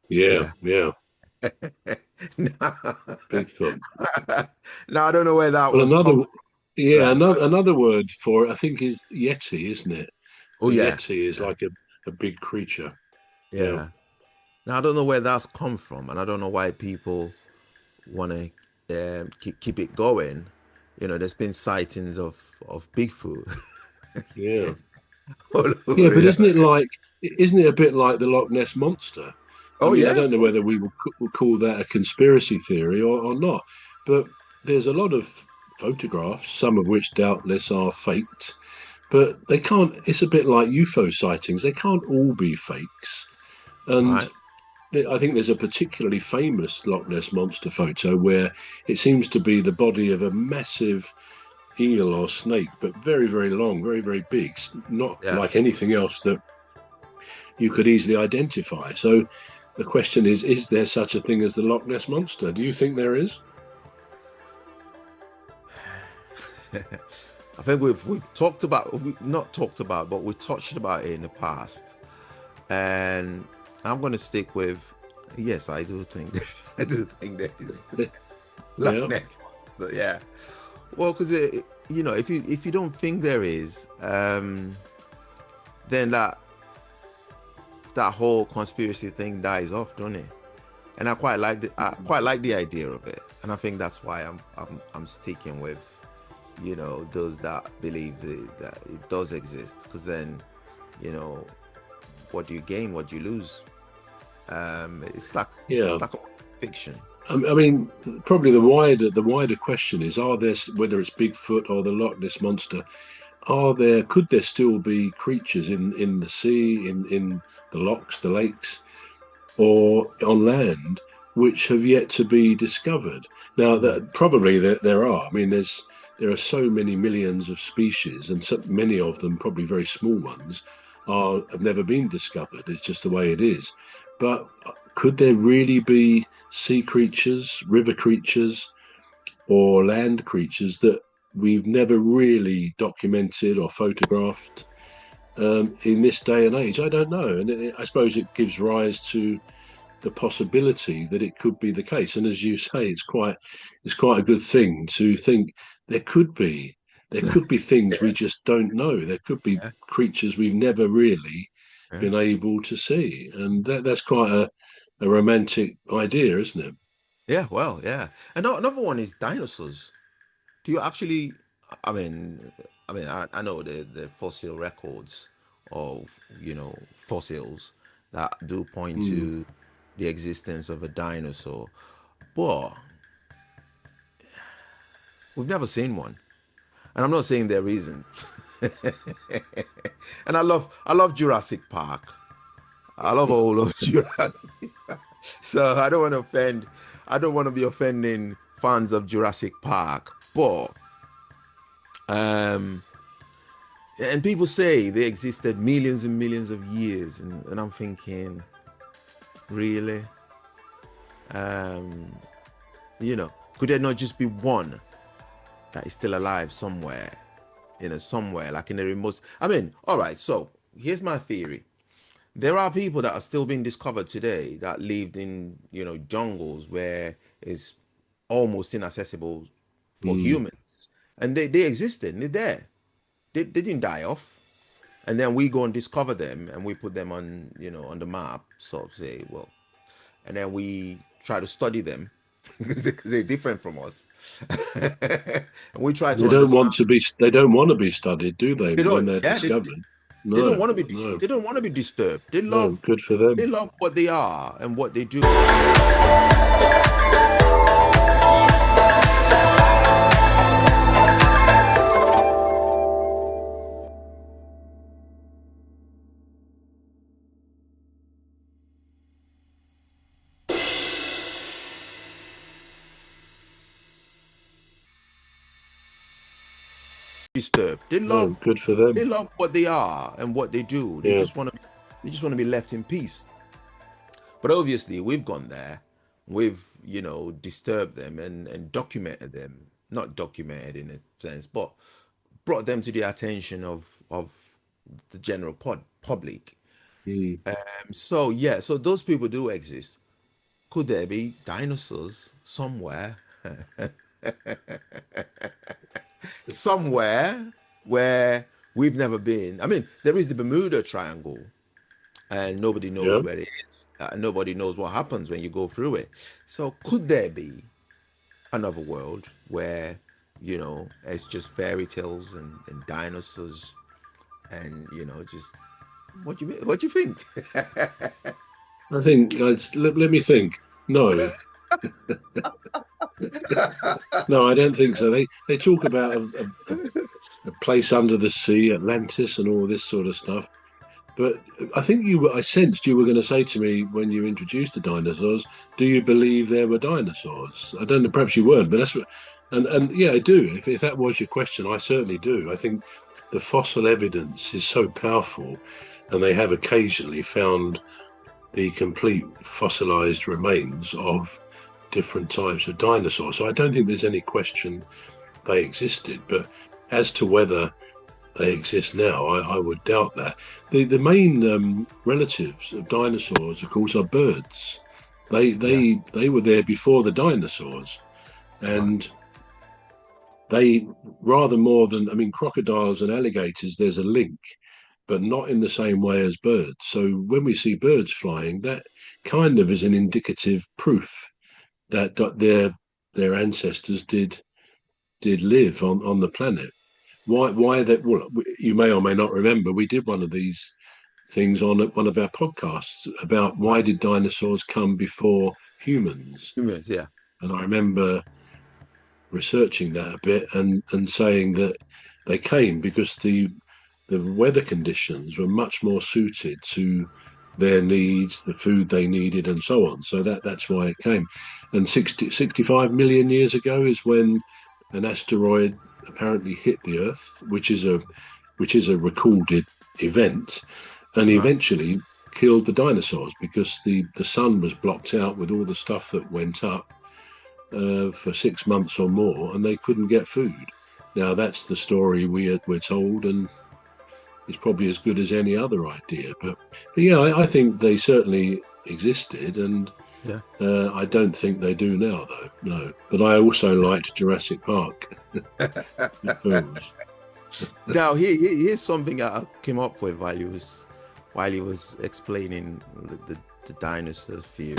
Yeah, Yeah. yeah, No, Bigfoot. no, I don't know where that Well, was come from. yeah, That. another word for it, I think, is Yeti, isn't it? Oh A yeah. Yeti is Yeah. like a big creature. Yeah, Yeah. Now I don't know where that's come from, and I don't know why people want to keep it going. There's been sightings of Bigfoot yeah, all yeah. over. But isn't it a bit like the Loch Ness monster? I Oh mean, I yeah, don't of know course. whether will call that a conspiracy theory or not, but there's a lot of photographs, some of which doubtless are faked, but they can't. It's a bit like UFO sightings; they can't all be fakes. And Right. I think there's a particularly famous Loch Ness monster photo where it seems to be the body of a massive eel or snake, but very, very long, very, very big, not Yeah. like anything else that you could easily identify. So the question is there such a thing as the Loch Ness monster? Do you think there is? I think we've talked about we've not talked about, but we touched about it in the past, and I'm going to stick with yes, I do think I do think there is Loch Yeah, Ness. But yeah, well, because if you don't think there is, then that whole conspiracy thing dies off, don't it? And I quite like the idea of it, and I think that's why I'm sticking with those that believe that it does exist, because then you know what do you gain, what do you lose? It's like yeah. it's like a fiction. I mean, probably the wider question is: Are there, whether it's Bigfoot or the Loch Ness monster, could there still be creatures in the sea, in the lochs, the lakes, or on land which have yet to be discovered? Now, Mm. probably there are. I mean, there are so many millions of species, and so many of them, probably very small ones, have never been discovered. It's just the way it is. But could there really be sea creatures, river creatures, or land creatures that we've never really documented or photographed in this day and age? I don't know, and I suppose it gives rise to the possibility that it could be the case. And as you say, it's quite a good thing to think there could be there could be things we just don't know. There could be Yeah, creatures we've never really yeah, been able to see, and that's quite a romantic idea, isn't it? yeah. Well, yeah. And another one is dinosaurs. Do you actually? I mean, I know the fossil records of fossils that do point Mm. to the existence of a dinosaur, but we've never seen one. And I'm not saying there isn't. And I love Jurassic Park. I love all of Jurassic. So I don't want to offend. I don't want to be offending fans of Jurassic Park, but um, and people say they existed millions and millions of years, and I'm thinking, really, um, could there not just be one that is still alive somewhere, somewhere like in a remote? I mean, all right. So here's my theory. There are people that are still being discovered today that lived in jungles where it's almost inaccessible for Mm. humans, and they existed. They're there. They didn't die off. And then we go and discover them, and we put them on the map, sort of say, well, and then we try to study them because they're different from us, and we try And they to don't understand. want to be. They don't want to be studied, do they? They When don't, they're yeah, discovered, they don't no, want to be no, they don't want to be disturbed. They no. love Good for they them. love what they are and what they do. Disturbed. They No, love good for they them. love what they are and what they do. They Yeah. just want to be left in peace. But obviously, we've gone there. We've disturbed them and documented them. Not documented in a sense, but brought them to the attention of the general public. Mm. So yeah, so those people do exist. Could there be dinosaurs somewhere, somewhere where we've never been? I mean, there is the Bermuda Triangle, and nobody knows Yeah. where it is. Nobody knows what happens when you go through it. So could there be another world where, it's just fairy tales and dinosaurs, and just what you think? I think let me think. No, no, I don't think so. They talk about a place under the sea, Atlantis, and all this sort of stuff. But I sensed you were going to say to me when you introduced the dinosaurs, do you believe there were dinosaurs? I don't know, perhaps you weren't, but and yeah, I do. If that was your question, I certainly do. I think the fossil evidence is so powerful, and they have occasionally found the complete fossilized remains of different types of dinosaurs. So I don't think there's any question they existed. But as to whether they exist now, I would doubt that. The main relatives of dinosaurs, of course, are birds. They Yeah, they they were there before the dinosaurs, right. and they rather more than, I mean, crocodiles and alligators. There's a link, but not in the same way as birds. So when we see birds flying, that kind of is an indicative proof that their ancestors did live on the planet. Why that? Well, you may or may not remember, we did one of these things on one of our podcasts about why Right. did dinosaurs come before humans, Humans, yeah. and I remember researching that a bit and saying that they came because the weather conditions were much more suited to their needs, the food they needed, and so on. So that's why it came. And 65 million years ago is when an asteroid apparently hit the Earth, which is a recorded event, and Right. eventually killed the dinosaurs because the sun was blocked out with all the stuff that went up for 6 months or more, and they couldn't get food. Now that's the story we're told, and it's probably as good as any other idea. But yeah, I think they certainly existed, and Yeah. I don't think they do now, though. No, but I also liked Jurassic Park, the films. Now, here's something I came up with while he was explaining the dinosaurs theory.